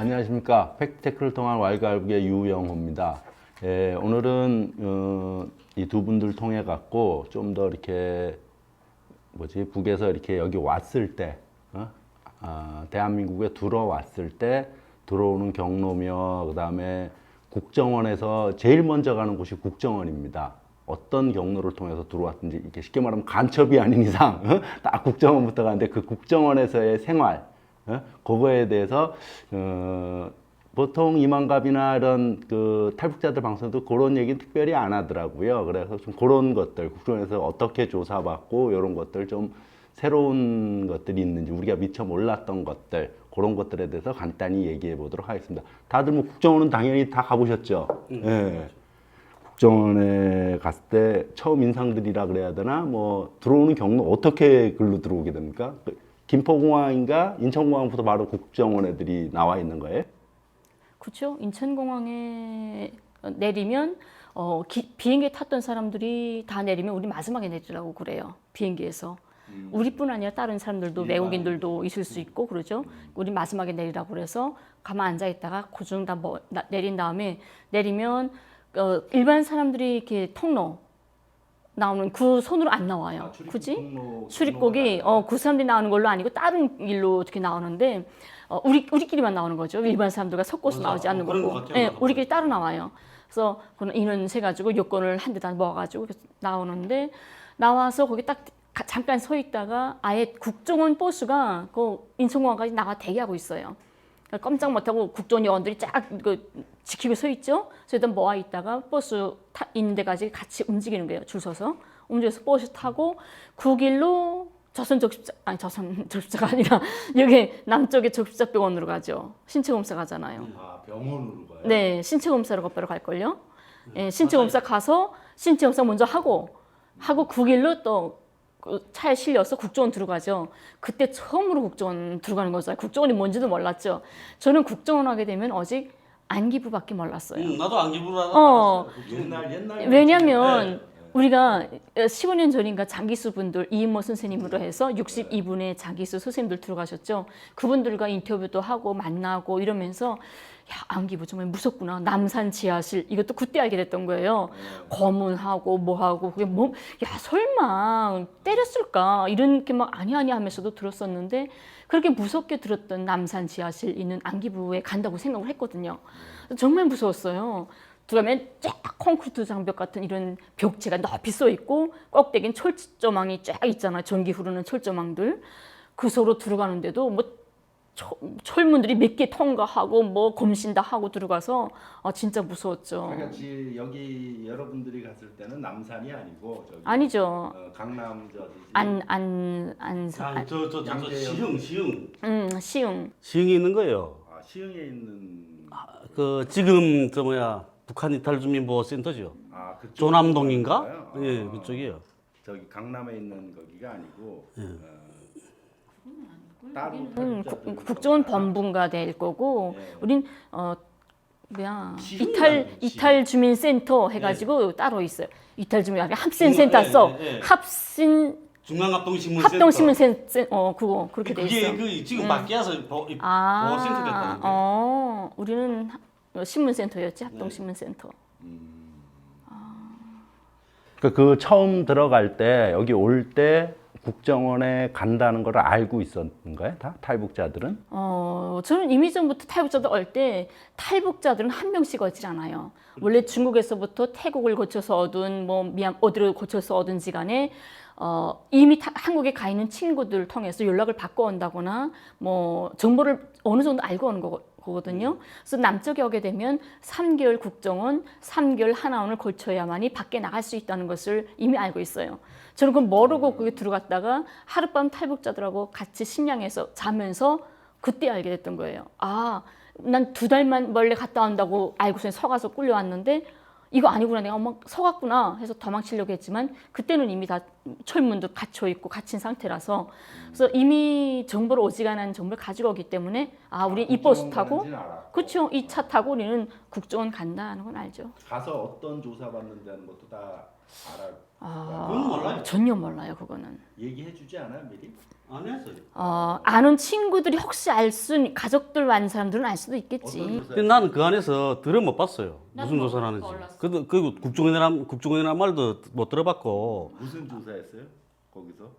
안녕하십니까. 팩트체크를 통한 왈가왈부의 유영호입니다. 오늘은 이 두 분들 통해 갖고 좀 더 이렇게 북에서 이렇게 여기 왔을 때, 대한민국에 들어왔을 때 들어오는 경로며 그다음에 국정원에서 제일 먼저 가는 곳이 국정원입니다. 어떤 경로를 통해서 들어왔든지 이렇게 쉽게 말하면 간첩이 아닌 이상 딱 국정원부터 가는데 그 국정원에서의 생활, 그거에 대해서 보통 이만갑이나 이런 그 탈북자들 방송도 그런 얘기는 특별히 안 하더라고요. 그래서 좀 그런 것들 국정원에서 어떻게 조사받고 이런 것들 좀 새로운 것들이 있는지 우리가 미처 몰랐던 것들 그런 것들에 대해서 간단히 얘기해 보도록 하겠습니다. 다들 뭐 국정원은 당연히 다 가보셨죠? 예. 국정원에 갔을 때 처음 인상들이라 그래야 되나 뭐 들어오는 경로 어떻게 글로 들어오게 됩니까? 김포공항인가 인천공항부터 바로 국정원 애들이 나와 있는 거예요? 그렇죠. 인천공항에 내리면 비행기 탔던 사람들이 다 내리면 우리 마지막에 내리라고 그래요. 비행기에서. 우리뿐 아니라 다른 사람들도 외국인들도 있을 수 있고 그러죠. 우리 마지막에 내리라고 그래서 가만 앉아 있다가 고중 다 내린 다음에 내리면 일반 사람들이 이렇게 통로 나오는 그 손으로 안 나와요. 그지? 출입국이 그 사람들이 나오는 걸로 아니고 다른 길로 어떻게 나오는데 우리끼리만 나오는 거죠. 일반 사람들과 섞어서 나오지 않는 거고. 네, 우리끼리 따로 나와요. 그래서 인원 세 가지고 여권을 한 대다 모아가지고 나오는데 나와서 거기 딱 잠깐 서 있다가 아예 국정원 버스가 그 인천공항까지 나가 대기하고 있어요. 깜짝 못하고 국정원 요원들이 쫙 지키고 서 있죠. 그래서 일단 모아 있다가 버스 있는 데까지 같이 움직이는 거예요. 줄 서서 움직여서 버스 타고 그 길로 조선 적십자가 아니라 여기 남쪽에 적십자병원으로 가죠. 신체 검사 가잖아요. 아, 병원으로 가요? 네, 신체 검사로 거꾸로 갈 걸요. 네, 신체 검사 가서 신체 검사 먼저 하고 그 길로 또 차에 실려서 국정원 들어가죠. 그때 처음으로 국정원 들어가는 거죠. 국정원이 뭔지도 몰랐죠. 저는 국정원 하게 되면 오직 안기부밖에 몰랐어요. 나도 안기부를 알았어요. 옛날 왜냐면 우리가 15년 전인가 장기수 분들 이인모 선생님으로 해서 62분의 장기수 선생님들 들어가셨죠. 그분들과 인터뷰도 하고 만나고 이러면서 야, 안기부 정말 무섭구나. 남산 지하실 이것도 그때 알게 됐던 거예요. 고문하고 뭐하고 그게 뭐 야 설마 때렸을까 이런 게 막 아니 하면서도 들었었는데 그렇게 무섭게 들었던 남산 지하실 있는 안기부에 간다고 생각을 했거든요. 정말 무서웠어요. 들어가면 쫙 콘크리트 장벽 같은 이런 벽체가 높이 써 있고 꼭대기는 철조망이 쫙 있잖아요. 전기 흐르는 철조망들. 그 속으로 들어가는데도 뭐 철문들이 몇 개 통과하고 뭐 검신 다 하고 들어가서 진짜 무서웠죠. 그러니까 여기 여러분들이 갔을 때는 남산이 아니고 저기 아니죠. 강남 시흥. 시흥. 시흥에 있는 거예요. 아, 시흥에 있는 지금 북한 이탈주민보호센터죠. 그쪽 조남동인가? 예, 그쪽이에요. 저기 강남에 있는 거기가 아니고 따로 국정원 본부가 될 거고 우린 시흥 이탈 주민센터 해가지고 따로 있어요. 이탈 주민 합센센터 써 합신 중앙합동신문센터. 합동신문센터 그거 그렇게 돼 있어. 그게 지금 바뀌어서 보호센터 됐다는데. 우리는 신문센터였지 합동신문센터. 그 처음 들어갈 때 여기 올 때 국정원에 간다는 걸 알고 있었는 거예요? 다 탈북자들은? 저는 이미 전부터 탈북자들 올 때 탈북자들은 한 명씩 오질 않아요. 원래 중국에서부터 태국을 거쳐서 얻은 어디를 거쳐서 얻은지 간에 이미 한국에 가 있는 친구들 통해서 연락을 받고 온다거나 뭐 정보를 어느 정도 알고 오는 거거든요. 그래서 남쪽에 오게 되면 3개월 국정원, 3개월 하나원을 거쳐야만이 밖에 나갈 수 있다는 것을 이미 알고 있어요. 저는 그걸 모르고 거기 들어갔다가 하룻밤 탈북자들하고 같이 식량에서 자면서 그때 알게 됐던 거예요. 난 2달만 멀리 갔다 온다고 알고서 속아서 끌려왔는데 이거 아니구나 내가 속았구나 해서 도망치려고 했지만 그때는 이미 다 철문도 갇혀 있고 갇힌 상태라서 그래서 이미 정보를 어지간한 정보를 가지고 오기 때문에 우리 이 버스 타고 가는지는 알았고. 그렇죠. 이 차 타고 우리는 국정원 간다 하는 건 알죠. 가서 어떤 조사 받는다는 것도 다 알아. 그건 몰라요. 전혀 몰라요. 그거는. 얘기해주지 않아요 미리? 안 했어요. 아는 친구들이 혹시 알 수, 가족들 많은 사람들은 알 수도 있겠지. 어떤 조사? 근데 나는 그 안에서 들은 못 봤어요. 나도 무슨 못- 조사를 하는지. 몰랐어. 그리고 국정원이란 말도 못 들어봤고. 무슨 조사했어요? 거기서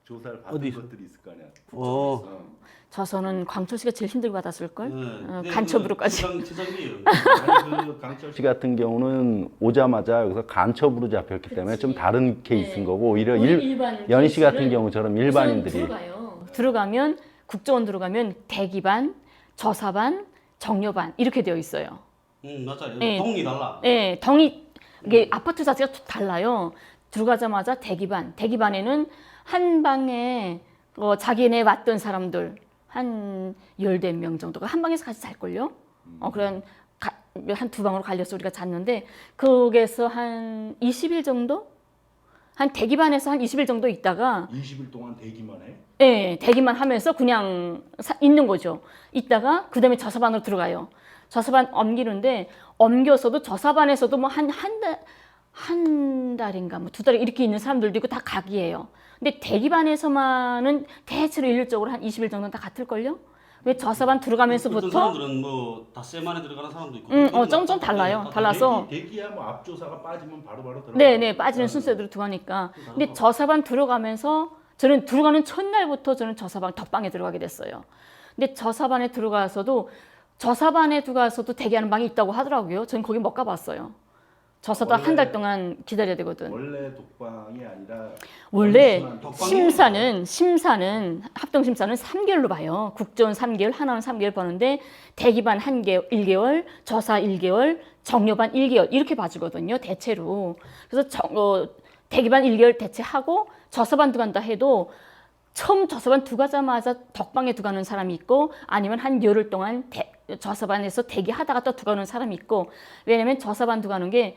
조사를 받은 어디? 것들이 있을 거 아니야. 저서는 광철 씨가 제일 힘들게 받았을걸? 네. 간첩으로까지. 지상이에요. 아니, 그 강철 씨 같은 경우는 오자마자 여기서 간첩으로 잡혔기 때문에 좀 다른 케이스인 거고 오히려 연희 씨 같은 경우처럼 일반인들이 들어가면 국정원 들어가면 대기반, 저사반, 정려반 이렇게 되어 있어요. 맞아요. 네. 동이 달라. 예, 덩이 이게 아파트 자체가 달라요. 들어가자마자 대기반에는 한 방에 자기네 왔던 사람들 한 10명 정도가 한 방에서 같이 잘걸요. 그런 한 두 방으로 갈려서 우리가 잤는데 거기서 한 20일 정도? 한 대기반에서 한 20일 정도 있다가 20일 동안 대기만 해? 예, 대기만 하면서 그냥 있는 거죠. 있다가 그다음에 저사반으로 들어가요. 저사반 옮기는데 옮겨서도 저사반에서도 뭐 한 달인가 뭐 2달 이렇게 있는 사람들도 있고 다 각이에요. 근데 대기반에서만은 대체로 일률적으로 한 20일 정도는 다 같을걸요? 왜 저사반 어떤 들어가면서부터 사람들은 뭐 닷새 만에 들어가는 사람도 있고. 좀 달라요. 달라서 대기야 뭐 앞조사가 빠지면 바로바로 들어가. 네네 빠지는 순서대로 들어가니까. 근데 저사반 들어가면서 저는 들어가는 첫날부터 저는 저사반 덕방에 들어가게 됐어요. 근데 저사반에 들어가서도 대기하는 방이 있다고 하더라고요. 저는 거기 못 가봤어요. 저사도 한 달 동안 기다려야 되거든. 원래 독방이 아니라 원래 독방이 심사는 합동 심사는 3개월로 봐요. 국정원 3개월, 하나는 3개월 보는데 대기반 1개월, 저사 1개월, 정려반 1개월 이렇게 봐주거든요. 대체로. 그래서 대기반 1개월 대체하고 저사반 들어간다 해도 처음 저사반 들어가자마자 덕방에 들어가는 사람이 있고 아니면 한 열흘 동안 저사반에서 대기하다가 또 들어가는 사람이 있고 왜냐면 저사반 들어가는 게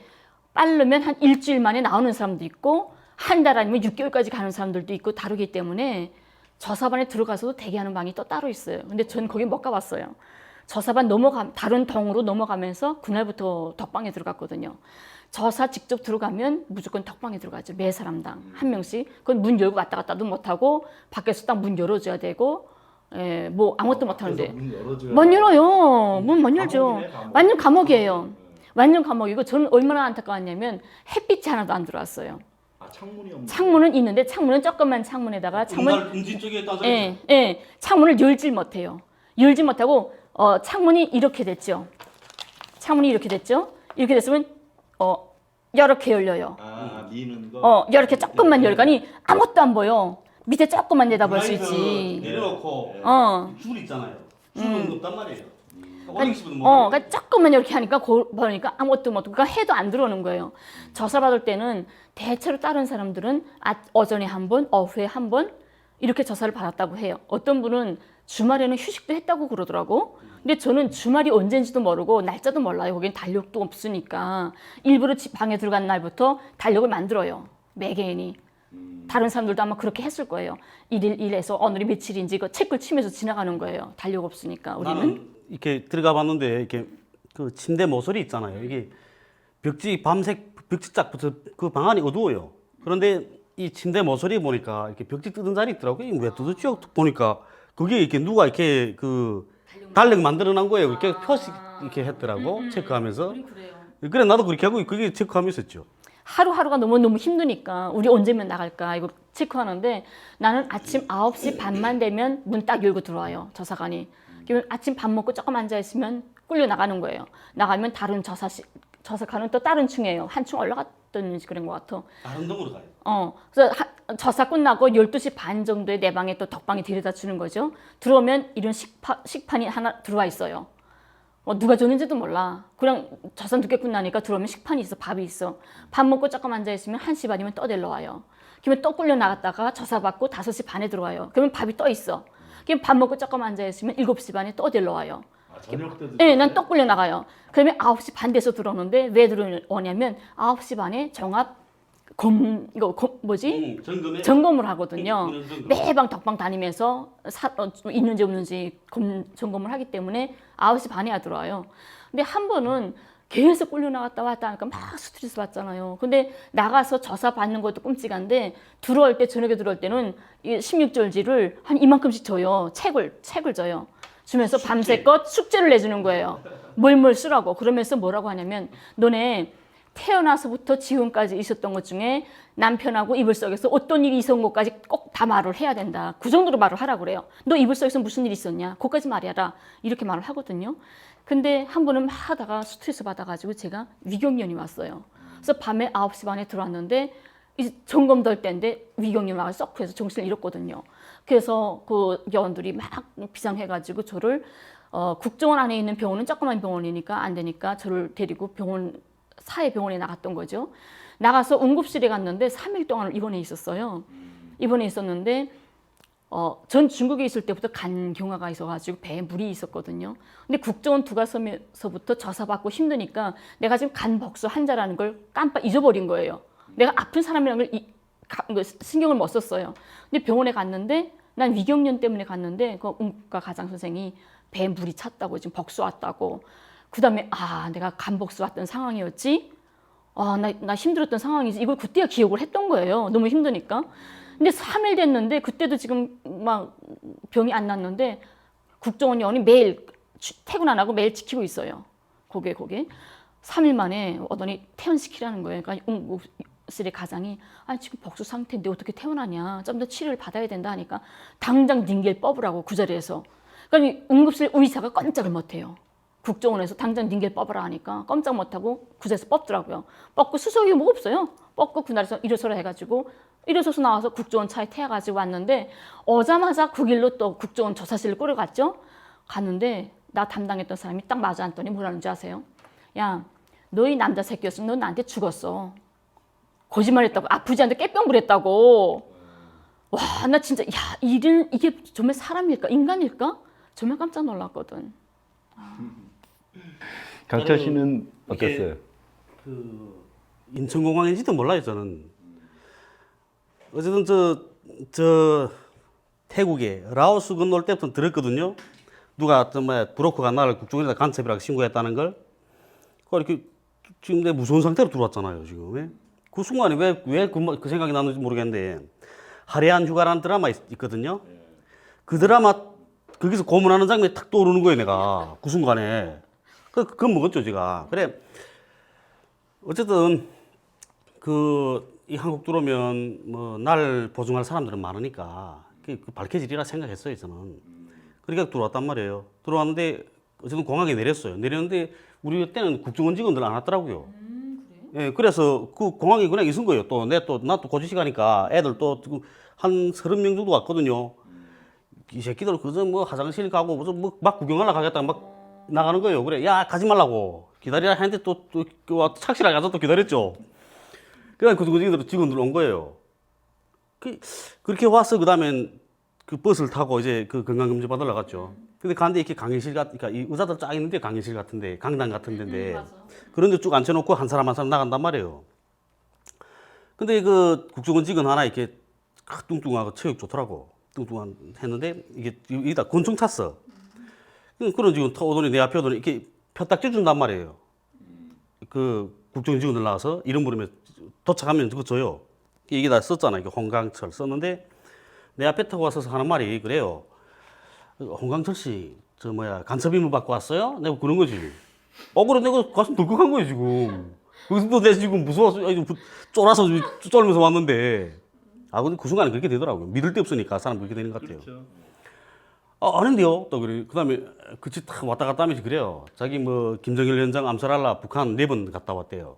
빠르면 한 일주일 만에 나오는 사람도 있고 한 달 아니면 6개월까지 가는 사람들도 있고 다르기 때문에 저사반에 들어가서도 대기하는 방이 또 따로 있어요. 근데 저는 거기 못 가봤어요. 저사반 다른 동으로 넘어가면서 그날부터 덕방에 들어갔거든요. 저사 직접 들어가면 무조건 덕방에 들어가죠. 매 사람당 한 명씩. 그건 문 열고 왔다 갔다도 못하고 밖에서 딱 문 열어줘야 되고 뭐 아무것도 못하는데 못 열어요. 문 못 열죠. 감옥이네, 감옥. 완전 감옥이에요. 완전 감옥이고 저는 얼마나 안타까웠냐면 햇빛이 하나도 안 들어왔어요. 창문이 없는. 창문은 있는데 창문은 조그만 창문에다가 음지 쪽에 따서 창문을 열질 못해요. 열지 못하고 창문이 이렇게 됐죠. 이렇게 됐으면 이렇게 열려요. 미는 거. 이렇게 조금만 열가니 아무것도 안 보여. 밑에 조금만 내다볼 수 블라인드 있지. 내려놓고 줄 있잖아요. 줄은 없단 말이에요. 올리기식은 뭐. 그러니까 조금만 이렇게 하니까 보니까 아무것도 못, 그러니까 해도 안 들어오는 거예요. 저사 받을 때는 대체로 다른 사람들은 오전에 한 번, 오후에 한 번 이렇게 저사를 받았다고 해요. 어떤 분은 주말에는 휴식도 했다고 그러더라고. 근데 저는 주말이 언제인지도 모르고 날짜도 몰라요. 거긴 달력도 없으니까 일부러 집 방에 들어간 날부터 달력을 만들어요. 매개인이. 다른 사람들도 아마 그렇게 했을 거예요. 일에서 오늘이 며칠인지 그 책을 치면서 지나가는 거예요. 달력 없으니까 우리는. 나는 이렇게 들어가 봤는데 이렇게 그 침대 모서리 있잖아요. 이게 벽지 쫙 붙어 그 방 안이 어두워요. 그런데 이 침대 모서리 보니까 이렇게 벽지 뜯은 자리 있더라고요. 이거 왜 뜯었지? 보니까 그게 이렇게 누가 이렇게 그 달력 만들어 놓은 거예요. 이렇게 표시 이렇게 했더라고. 체크하면서. 그래 나도 그렇게 하고 그게 체크하면서 했죠. 하루하루가 너무너무 힘드니까 우리 언제면 나갈까 이거 체크하는데 나는 아침 9시 반만 되면 문 딱 열고 들어와요. 저사관이. 그러면 아침 밥 먹고 조금 앉아있으면 끌려 나가는 거예요. 나가면 다른 저사관은 또 다른 층이에요. 한 층 올라갔던지 그런 것 같아. 다른 동으로 가요. 그래서 저사 끝나고 12시 반 정도에 내 방에 또 덕방에 데려다 주는 거죠. 들어오면 이런 식판이 하나 들어와 있어요. 누가 줬는지도 몰라. 그냥 저사 늦게 끝나니까 들어오면 식판이 있어, 밥이 있어. 밥 먹고 조금 앉아있으면 1시 반이면 또 데려와요. 그러면 또 끌려 나갔다가 저사 받고 5시 반에 들어와요. 그러면 밥이 또 있어. 그럼 밥 먹고 조금 앉아있으면 7시 반에 또 데려와요. 저녁 때도. 네, 난 또 끌려 나가요. 그러면 9시 반 돼서 들어오는데 왜 들어오냐면 9시 반에 종합 뭐지? 점검에 점검을 하거든요. 이런 점검. 매방 덕방 다니면서 있는지 없는지 점검을 하기 때문에 9시 반에야 들어와요. 근데 한 번은 계속 끌려 나갔다 왔다 하니까 막 스트레스 받잖아요. 근데 나가서 저사 받는 것도 끔찍한데 들어올 때 저녁에 들어올 때는 이 16절지를 한 이만큼씩 줘요. 책을 줘요. 주면서 밤새껏 숙제를 내주는 거예요. 뭘 쓰라고. 그러면서 뭐라고 하냐면 너네 태어나서부터 지금까지 있었던 것 중에 남편하고 이불 속에서 어떤 일이 있었던 것까지 꼭 다 말을 해야 된다. 그 정도로 말을 하라고 그래요. 너 이불 속에서 무슨 일이 있었냐? 그것까지 말해라. 이렇게 말을 하거든요. 근데 한 번은 막 하다가 스트레스 받아가지고 제가 위경련이 왔어요. 그래서 밤에 9시 반에 들어왔는데 이제 점검될 때인데 위경련이 와서 썩 해서 정신을 잃었거든요. 그래서 그 요원들이 막 비상해가지고 저를 국정원 안에 있는 병원은 조그만 병원이니까 안 되니까 저를 데리고 사회병원에 나갔던 거죠. 나가서 응급실에 갔는데 3일 동안 입원해 있었어요. 입원해 있었는데 전 중국에 있을 때부터 간경화가 있어가지고 배에 물이 있었거든요. 근데 국정원 들어가서부터 저사받고 힘드니까 내가 지금 간 복수 환자라는 걸 깜빡 잊어버린 거예요. 내가 아픈 사람이라는 걸 신경을 못 썼어요. 근데 병원에 갔는데 난 위경련 때문에 갔는데 그 응급과 가장 선생이 배에 물이 찼다고 지금 복수 왔다고. 그 다음에 내가 간 복수 왔던 상황이었지. 나 힘들었던 상황이지. 이걸 그때야 기억을 했던 거예요. 너무 힘드니까. 근데 3일 됐는데 그때도 지금 막 병이 안 났는데 국정원 요원이 매일 퇴근 안 하고 매일 지키고 있어요. 거기에 3일 만에 오더니 퇴원시키라는 거예요. 그러니까 응급실의 가장이 지금 복수 상태인데 어떻게 퇴원하냐. 좀 더 치료를 받아야 된다 하니까 당장 닝겔 뽑으라고 그 자리에서. 그러니까 응급실 의사가 꼼짝을 못해요. 국정원에서 당장 닝겔 뽑으라 하니까 꼼짝 못하고 그 자리에서 뽑더라고요. 뽑고 수속이 뭐 없어요. 뽑고 그날에서 일어서라 해가지고 일어서서 나와서 국정원 차에 태워가지고 왔는데 오자마자 그 길로 또 국정원 조사실을 끌어갔죠. 갔는데 나 담당했던 사람이 딱 마주 앉더니 뭐라는지 아세요? 야, 너희 남자 새끼였으면 너 나한테 죽었어. 거짓말했다고. 아프지 않은데 깨병 부렸다고. 와, 나 진짜 이게 정말 사람일까? 인간일까? 정말 깜짝 놀랐거든. 강철 씨는 어땠어요? 그 인천공항인지도 몰라요 저는. 어쨌든 저 태국에 라오스 건너올 때부터 들었거든요. 누가 정말 브로커가 나를 국정원에다 간첩이라고 신고했다는 걸. 이렇게 지금 내 무서운 상태로 들어왔잖아요 지금. 왜? 그 순간에 왜 그 생각이 났는지 모르겠는데 화려한 휴가라는 드라마 있거든요. 그 드라마 거기서 고문하는 장면이 탁 떠오르는 거예요 내가 그 순간에. 그건 먹었죠 제가. 그래 어쨌든 이 한국 들어오면 뭐 날 보증할 사람들은 많으니까 그 밝혀지리라 생각했어요 저는. 그러니까 들어왔단 말이에요. 들어왔는데 어쨌든 공항에 내렸어요. 내렸는데 우리 때는 국정원 직원들 안 왔더라고요. 예, 그래서 그 공항에 그냥 있은 거예요. 나 또 고지시가니까 애들 또 한 30명 정도 왔거든요. 이 새끼들 그저 뭐 화장실 가고 무슨 뭐 막 구경하려고 가겠다 막 나가는 거예요. 그래, 야 가지 말라고 기다리라 했는데 또 착실하게 가서 또 기다렸죠. 그냥 그 직원들 온 거예요. 그렇게 와서 그다음엔 그 버스를 타고 이제 그 건강검진 받으러 갔죠. 근데 가는데 이렇게 강의실 그러니까 이 의사들 쫙 있는데 강의실 같은데 강당 같은 데인데 그런 데 쭉 앉혀놓고 한 사람 나간단 말이에요. 근데 그 국정원 직원 하나 이렇게 뚱뚱하고 체격 좋더라고. 뚱뚱한 했는데 이게 다 곤충 탔어. 그런 직원 오더니 내 앞에 오더니 이렇게 펴딱 쪄준단 말이에요. 그 국정원 직원들 나와서 이름 부르면 도착하면 그거 줘요. 이게 다 썼잖아. 이게 홍강철 썼는데 내 앞에 타고 와서 하는 말이 그래요. 홍강철 씨, 간첩 임무 받고 왔어요? 내가 그런 거지. 그래 내가 가슴 덜컥한 거예요 지금. 그래서 또 내가 지금 무서워서 쫄아서 쫄면서 왔는데. 근데 그 순간에 그렇게 되더라고요. 믿을 데 없으니까 사람 그렇게 되는 것 같아요. 그렇죠. 아닌데요? 또 그래. 그 다음에 그치 탁 왔다 갔다 하면서 그래요. 자기 김정일 위원장 암살하려 북한 4번 갔다 왔대요.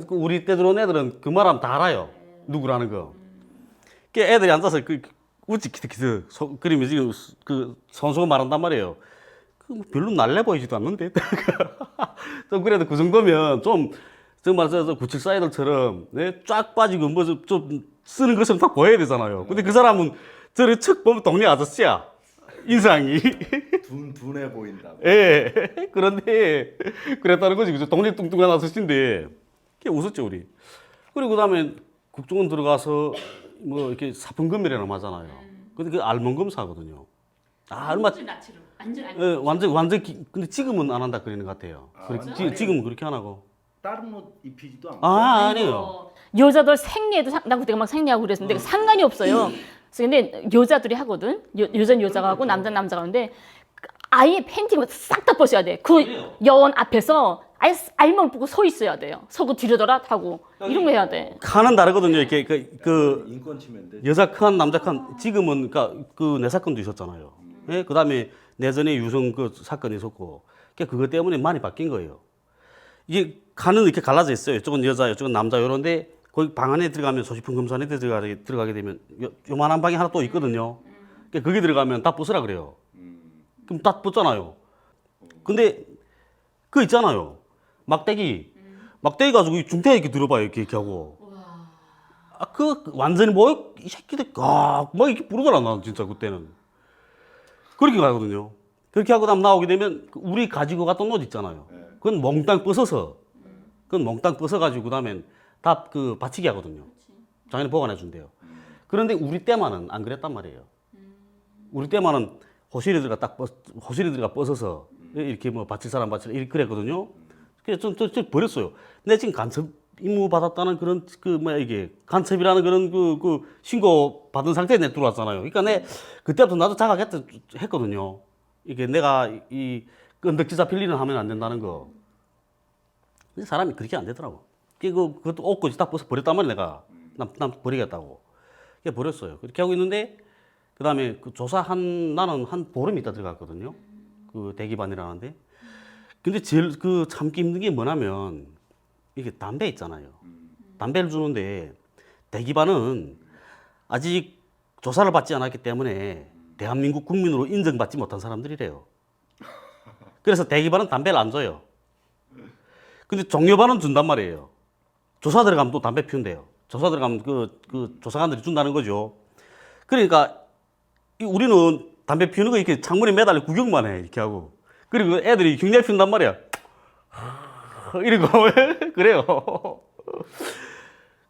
우리 때 들어온 애들은 그 말하면 다 알아요. 누구라는 거. 애들이 앉아서 우찌 키득키득 그러면 지금 선수가 말한단 말이에요. 별로 날래 보이지도 않는데. 좀 그래도 그 정도면 정말 974 애들처럼 쫙 빠지고 좀 쓰는 것처럼 딱 보여야 되잖아요. 근데 그 사람은 저를 척 보면 동네 아저씨야. 인상이. 둔해 보인다. 예. 그런데 그랬다는 거지. 그죠? 동네 뚱뚱한 아저씨인데. 웃었죠, 우리. 그리고 그다음에 국정원 들어가서 뭐 이렇게 사분금이라고 하잖아요. 근데 그 알몸 검사거든요. 얼마 완전 근데 지금은 안 한다 그러는 것 같아요. 지금은 그렇게 안 하고. 다른 옷 입히지도 않고. 아니에요. 여자들 생리에도 나 그때 막 생리하고 그랬는데 상관이 없어요. 그래서 근데 여자들이 하거든. 여자는 여자가 하고 남자는 남자가 하는데 아예 팬티를 싹 다 벗어야 돼. 그 여원 앞에서 아예 알몸을 보고 서 있어야 돼요. 서고 뒤로 돌아 하고 이런 거 해야 돼. 칸은 다르거든요. 이렇게 그 인권 침해인데. 여자 칸, 남자 칸. 지금은 그 내 사건도 있었잖아요. 예? 그다음에 내전에 유성 그 사건이 있었고, 그것 때문에 많이 바뀐 거예요. 이게 칸은 이렇게 갈라져 있어요. 이쪽은 여자, 이쪽은 남자 이런데 거기 방 안에 들어가면 소지품 검사안에 들어가게 되면 요만한 방이 하나 또 있거든요. 거기 들어가면 다 부수라 그래요. 그럼 다 벗잖아요. 근데 그 있잖아요. 막대기 가지고 이 중태에 이렇게 들어봐요. 이렇게 하고. 그 완전히 뭐 이 새끼들 막 이렇게 부르더라 나 진짜 그때는. 그렇게 가거든요. 그렇게 하고 나오게 되면 우리 가지고 갔던 옷 있잖아요. 그건 몽땅 벗어서 가지고 그다음에 다 그 받치기 하거든요. 장인이 보관해 준대요. 그런데 우리 때만은 안 그랬단 말이에요. 우리 때만은 호실에 들어가 벗어서 이렇게 뭐 받칠 사람 이렇게 그랬거든요. 그래서 좀 버렸어요. 근데 지금 간첩 임무 받았다는 그런 이게 간첩이라는 그런 그 신고 받은 상태에 내 들어왔잖아요. 그러니까 그때부터 나도 자각했거든요. 이게 내가 이 건덕지사 필리는 하면 안 된다는 거. 근데 사람이 그렇게 안 되더라고. 그것도 옷까지 다 벗어 버렸단 말이야 내가. 난 버리겠다고. 그게 버렸어요. 그렇게 하고 있는데 그다음에 그 나는 한 보름 있다 들어갔거든요. 그 대기반이라는데. 근데 제일 그 참기 힘든 게 뭐냐면 이게 담배 있잖아요. 담배를 주는데 대기반은 아직 조사를 받지 않았기 때문에 대한민국 국민으로 인정받지 못한 사람들이래요. 그래서 대기반은 담배를 안 줘요. 근데 종료반은 준단 말이에요. 조사 들어가면 또 담배 피운대요. 조사 들어가면 그 조사관들이 준다는 거죠. 그러니까 우리는 담배 피우는 거 이렇게 창문에 매달려 구경만 해 이렇게 하고. 그리고 애들이 흉내 피운단 말이야. 이러고 그래요.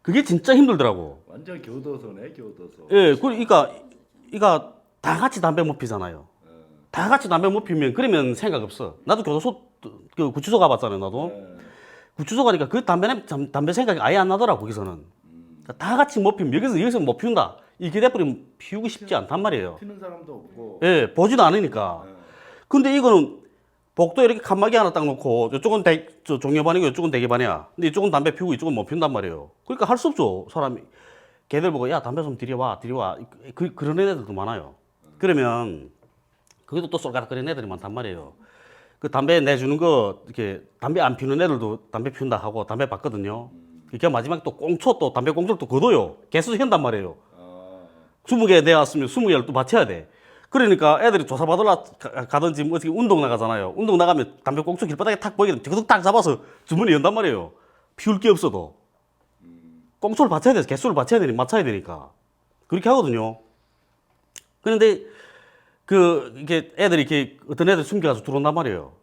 그게 진짜 힘들더라고. 완전 교도소네, 교도소. 예, 그러니까 다 같이 담배 못 피잖아요. 다 같이 담배 못 피면 그러면 생각 없어. 나도 교도소 그 구치소 가봤잖아요, 나도. 구치소 가니까 그 담배 생각이 아예 안 나더라고 거기서는. 다 같이 못 피면 여기서 못 피운다. 이렇게 돼버리면 피우고 싶지 않단 말이에요. 피는 사람도 없고. 예, 보지도 않으니까. 근데 이거는 복도에 이렇게 칸막이 하나 딱 놓고 이쪽은 종료반이고 이쪽은 대기반이야. 근데 이쪽은 담배 피우고 이쪽은 못 피운단 말이에요. 그러니까 할 수 없죠. 사람이. 걔들 보고 야 담배 좀 들여와. 그런 애들도 많아요. 그러면 거기도 또 쏠가락거리는 애들이 많단 말이에요. 그 담배 내주는 거 이렇게 담배 안 피우는 애들도 담배 피운다 하고 담배 받거든요. 그러니까 마지막에 또 담배 꽁초를 또 걷어요. 개수 현단 말이에요. 20개 내왔으면 20개를 또 받쳐야 돼. 그러니까 애들이 조사받으러 가든지 뭐 어떻게 운동 나가잖아요. 운동 나가면 담배 꽁초 길바닥에 탁 보이게 되면 딱 잡아서 주머니 연단 말이에요. 피울 게 없어도. 꽁초를 받쳐야 돼서 개수를 맞춰야 되니까. 그렇게 하거든요. 그런데 이게 애들이 이렇게 어떤 애들 숨겨가지고 들어온단 말이에요.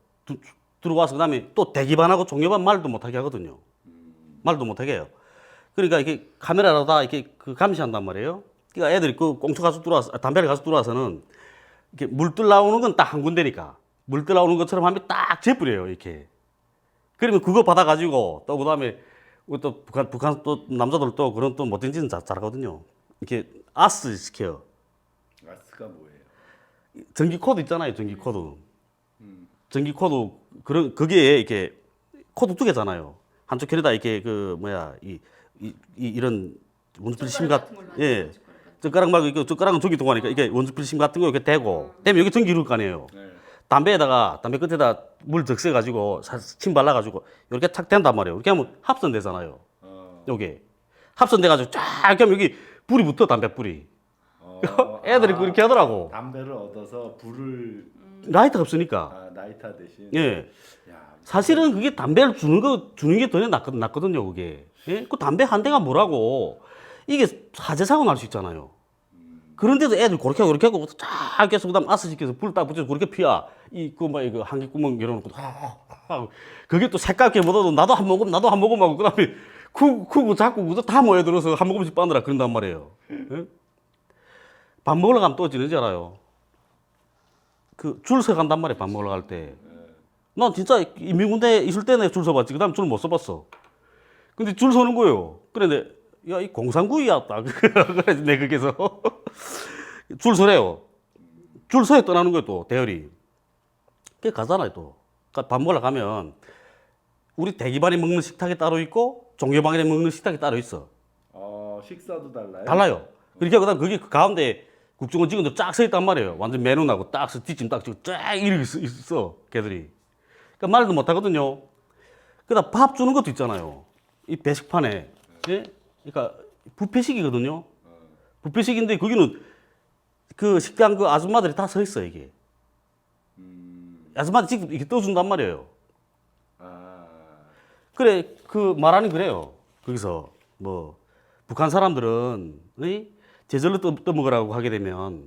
들어와서 그다음에 또 대기반하고 종료반 말도 못하게 하거든요. 말도 못하게 해요. 그러니까 이게 카메라로 다 이렇게 감시한단 말이에요. 그러니까 애들이 그 꽁초 가지고 담배를 가지고 들어와서는 이렇게 물들 나오는 건 딱 한 군데니까 물들 나오는 것처럼 하면 딱 재뿌려요 이렇게. 그러면 그거 받아가지고 또 그다음에 또 북한 또 남자들 또 그런 또 못된 짓은 잘하거든요. 이렇게 아스 시켜요. 아스가 뭐예요? 전기 코드 있잖아요. 전기 코드. 전기 코드 그게 이렇게 코드 두 개잖아요. 한쪽 결에다 이렇게 이런 원주필 심 같은 예. 젓가락 말고 이거 젓가락은 전기 통하니까 이게 원주필 심 같은 거 이렇게 대고 되면 여기 전기 이룰 거 아니에요. 담배 끝에다 물 적셔 가지고 침 발라 가지고 이렇게 탁 된단 말이에요. 이렇게 하면 합선되잖아요. 요게 합선돼 가지고 쫙 이렇게 하면 여기 불이 붙어 담배 불이. 애들이 그렇게 하더라고. 담배를 얻어서 불을 라이터가 없으니까. 라이터 대신. 예. 야, 사실은 그게 담배를 주는 게 더 낫거든요, 그게. 예? 그 담배 한 대가 뭐라고. 이게 화재 사고 날 수 있잖아요. 그런데도 애들 그렇게 하고 쫙 계속 그다음 아스시켜서 불 딱 붙여서 그렇게 피야. 이거 한기구멍 열어놓고 그게 또 색깔게 묻어도 나도 한 모금 하고 그다음에 그거 자꾸 그거 다 모여들어서 한 모금씩 빠느라 그런단 말이에요. 예? 밥 먹으러 가면 또 어찌는지 알아요? 그 줄 서 간단 말이에요. 밥 먹으러 갈 때. 난 진짜 인민군대 있을 때는 줄 서봤지. 그다음 줄 못 서봤어. 근데 줄 서는 거예요. 그래, 야, 이 공산구이였다. 그래, 내 거기서 줄 서래요. 줄 서에 떠나는 거예요, 또 대열이. 그게 가잖아요, 또. 그러니까 밥 먹으러 가면 우리 대기반이 먹는 식탁이 따로 있고 종교방에 먹는 식탁이 따로 있어. 식사도 달라요? 달라요. 그러니까 그다음 거기 그 가운데 국정원 직원들 쫙 서 있단 말이에요. 완전 메뉴 나고 딱 뒷짐 딱 지고 쫙 이렇게 있어, 걔들이. 그러니까 말도 못 하거든요. 그다음 밥 주는 것도 있잖아요. 이 배식판에. 예? 그러니까 뷔페식이거든요. 뷔페식인데 거기는 그 식당 그 아줌마들이 다 서 있어, 이게. 아줌마들 직접 이렇게 떠준단 말이에요. 그래, 그 말하는 그래요. 거기서 뭐 북한 사람들은 제절로 떠먹으라고 하게 되면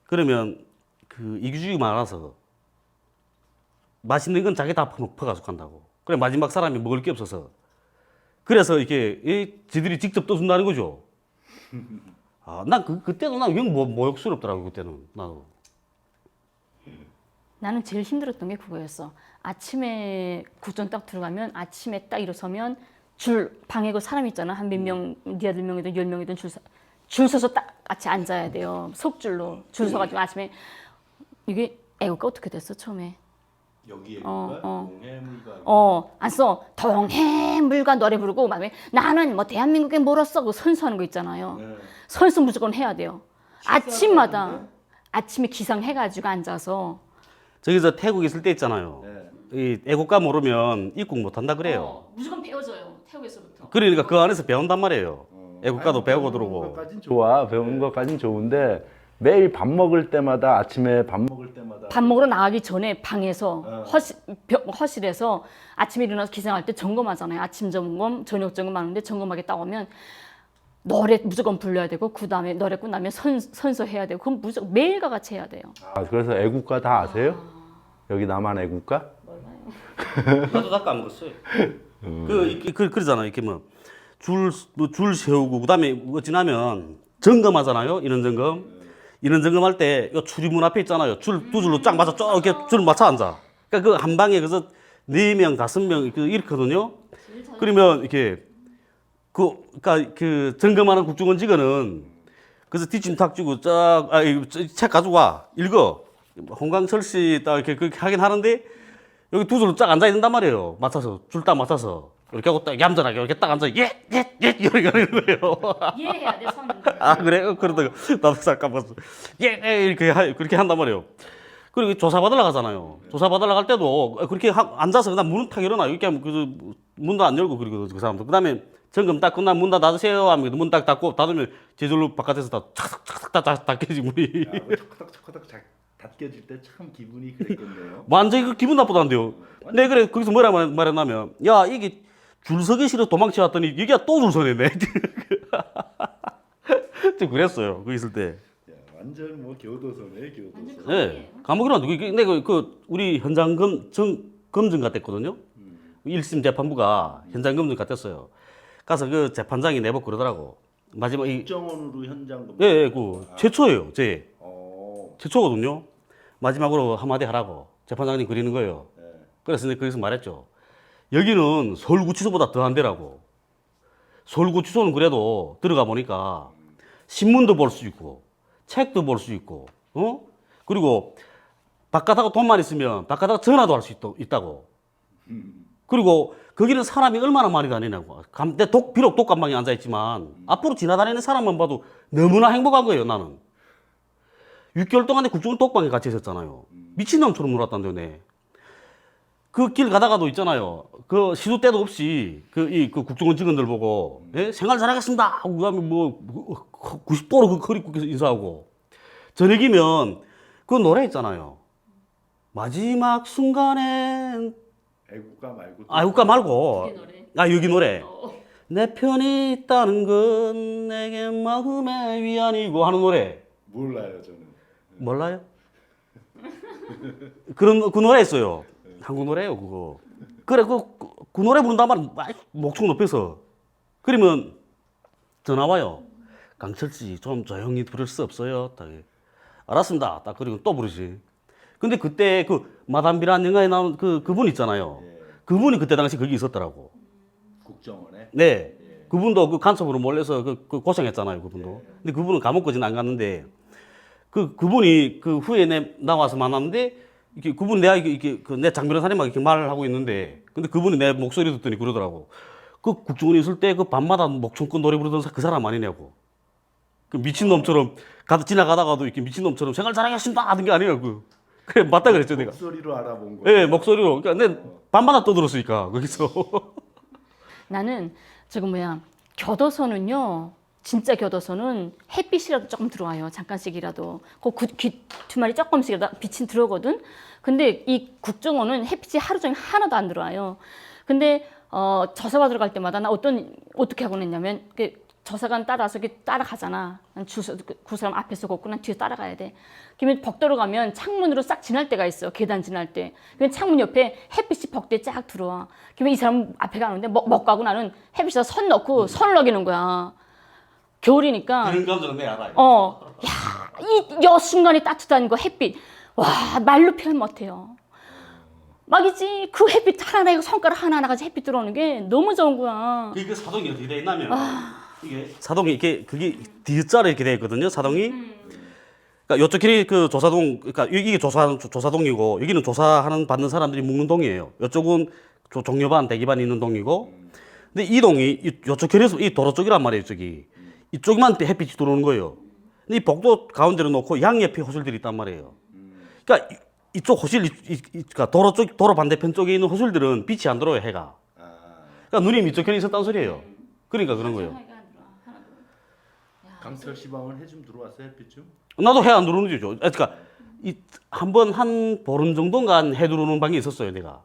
그러면 그 이기주의가 많아서 맛있는 건 자기 다 퍼가지고 간다고. 그래, 마지막 사람이 먹을 게 없어서. 그래서 이렇게 지들이 직접 떠준다는 거죠. 난 그때도 난 영 모욕스럽더라고, 그때는. 나도. 나는 제일 힘들었던 게 그거였어. 아침에 국정 딱 들어가면 아침에 딱 일어서면 줄 방에 그 사람 있잖아. 한 몇 명, 네 8명이든 10명이든 줄 서서 딱 같이 앉아야 돼요. 속줄로 줄 서가지고 아침에 이게 애국가 어떻게 됐어 처음에? 여기에 안 써. 동해물과 노래 부르고 막에 나는 뭐 대한민국에 멀었어 그 선수하는 거 있잖아요. 선수 무조건 해야 돼요. 아침마다 아침에 기상해가지고 앉아서 저기서 태국 있을 때 있잖아요. 이 애국가 모르면 입국 못 한다 그래요. 무조건 배워줘요. 태국에서부터. 그러니까 그 안에서 배운단 말이에요. 애국가도 배우고 들어오고. 것까진 좋아. 배우는 것까진 좋은데 매일 밥 먹을 때마다 아침에 밥 먹을 때마다 밥 먹으러 나가기 전에 방에서 허실에서 아침에 일어나서 기상할 때 점검하잖아요. 아침 점검, 저녁 점검 하는데 점검하게 딱 오면 노래 무조건 불러야 되고 그 다음에 노래 끝나면 선서해야 되고 그럼 무조건 매일과 같이 해야 돼요. 그래서 애국가 다 아세요? 여기 남한 애국가? 나도 다 까먹었어요. 그러잖아요. 이렇게 줄 세우고 그다음에 뭐 지나면 점검하잖아요. 인원 점검. 인원 점검할 때 요 출입문 앞에 있잖아요. 두 줄로 쫙 맞아 쭉 이렇게 줄 맞춰 앉아. 그러니까 그 한 방에 그래서 4명, 5명 이렇거든요. 그러면 이렇게 그러니까 그 점검하는 국정원 직원은 그래서 뒷짐 탁 주고 책 가지고 와 읽어. 홍강철 씨 딱 이렇게 그렇게 하긴 하는데 여기 두 줄로 쫙 앉아 있는단 말이에요. 맞춰서 줄 딱 맞춰서 이렇게 하고 딱 얌전하게 이렇게 딱 앉아 예 이렇게 하는 거예요. 이해해야 돼 손. 그래? 그러다가 나도 잠깐만 이렇게 그렇게 한단 말이에요. 그리고 조사 받으러 가잖아요. 조사 받으러 갈 때도 그렇게 앉아서 그냥 문을 탁 열어놔. 이렇게 하면 그 문도 안 열고 그러거든 그 사람도. 그다음에 점검 딱 끝나면 문 다 닫으세요 하면 문 딱 닫고 닫으면 제절로 바깥에서 다 착착착착 다 닫혀지 문이. 초커덕초커덕 닫혀질 때 참 기분이 그랬겠네요. 완전히 그 기분 나쁘다는데요. 네 그래 거기서 뭐라 말했냐면 야 이게 줄 서기 싫어 도망쳐 왔더니 여기가 또 줄 서네. 좀 그랬어요. 그 있을 때. 야, 완전 뭐 교도소네 교도소. 네, 감옥이라는 내가 그 우리 현장 검증 갔댔거든요. 1심 재판부가 현장 검증 갔댔어요. 가서 그 재판장이 내보고 그러더라고. 마지막 국정원으로 현장 검증. 예, 그 최초예요, 최초거든요. 마지막으로 한마디 하라고 재판장님 그리는 거예요. 그래서 내가 거기서 말했죠. 여기는 서울구치소보다 더한 데라고. 서울구치소는 그래도 들어가 보니까 신문도 볼 수 있고 책도 볼 수 있고 그리고 바깥하고 돈만 있으면 바깥하고 전화도 할 수 있다고. 그리고 거기는 사람이 얼마나 많이 다니냐고. 비록 독감방에 앉아있지만 앞으로 지나다니는 사람만 봐도 너무나 행복한 거예요. 나는 6개월 동안에 국정원 독방에 같이 있었잖아요. 미친놈처럼 놀았단데요. 네. 그 길 가다가도 있잖아요. 그 시도 때도 없이 그 국정원 직원들 보고 생활 잘하겠습니다 하고 그다음에 뭐 90도로 그 허리 굽혀서 인사하고 저녁이면 그 노래 있잖아요. 마지막 순간엔 애국가 말고 여기 노래 내 편이 있다는 건 내게 마음의 위안이고 하는 노래 몰라요 저는. 몰라요? 그 노래 있어요. 한국 노래예요 그거. 그래 그 노래 부른단 말은 목청 높여서 그러면 전화 와요. 강철씨 좀 조용히 부를 수 없어요? 딱. 알았습니다. 딱 그리고 또 부르지. 근데 그때 그 마담비라는 영화에 나온 그분 있잖아요. 그분이 그때 당시 거기 있었더라고. 국정원에. 네. 그분도 그 간첩으로 몰려서 그 고생했잖아요. 그분도. 근데 그분은 감옥까지는 안 갔는데 그분이 그 후에 나와서 만났는데 이게 그분 내가 내 장 변호사님하고 이렇게 말을 하고 있는데 근데 그분이 내 목소리 듣더니 그러더라고. 그 국정원에 있을 때 그 밤마다 목청껏 노래 부르던 그 사람 아니냐고. 그 미친놈처럼 지나가다가도 이렇게 미친놈처럼 생활 잘하겠습니다 하던 게 아니라고. 그래 맞다 그랬죠 내가. 목소리로 알아본 예, 네, 목소리로. 그러니까 내 밤마다 떠들었으니까 거기서. 나는 교도소는요. 진짜 교도소는 햇빛이라도 조금 들어와요. 잠깐씩이라도. 귀 두 마리 조금씩이라도 빛이 들어오거든. 근데 이 국정원은 햇빛이 하루 종일 하나도 안 들어와요. 근데 저사받으러 갈 때마다 나 어떻게 하고 했냐면 저사관 따라서 이렇게 따라가잖아. 난 그 사람 앞에서 걷고 난 뒤에 따라가야 돼. 그러면 벽도로 가면 창문으로 싹 지날 때가 있어. 계단 지날 때. 그러면 창문 옆에 햇빛이 벽대에 쫙 들어와. 그러면 이 사람 앞에 가는데 먹가고 나는 햇빛에다 선 넣고 선을 녹이는 거야. 겨울이니까. 그런 감정은 내가 알아요. 야, 이 여순간에 따뜻한 거 햇빛. 와, 말로 표현 못해요. 막이지 그 햇빛 하나하나 손가락 하나하나가 햇빛 들어오는 게 너무 좋은 거야. 그 사동이 어떻게 돼 있냐면 이게 사동이 이렇게 그게 D자로 이렇게 돼 있거든요. 사동이. 그러니까 이쪽 길이 그 조사동, 그러니까 이게 조사동이고 여기는 조사하는 받는 사람들이 묵는 동이에요. 이쪽은 종료반, 대기반이 있는 동이고. 근데 이 동이 이쪽 길에서 이 도로 쪽이란 말이에요. 이쪽만 햇빛이 들어오는 거예요. 근데 이 복도 가운데로 놓고 양옆에 호실들이 있단 말이에요. 그러니까 이쪽 호실, 그러니까 도로 반대편 쪽에 있는 호실들은 빛이 안 들어요, 해가. 그러니까 누님 이쪽 편에 있었다는 소리예요. 그러니까 그런 거예요. 강철 시방을 해 좀 들어왔어요, 햇빛 좀? 나도 해 안 들어오는 거죠. 그러니까 한 보름 정도간 해 들어오는 방이 있었어요, 내가.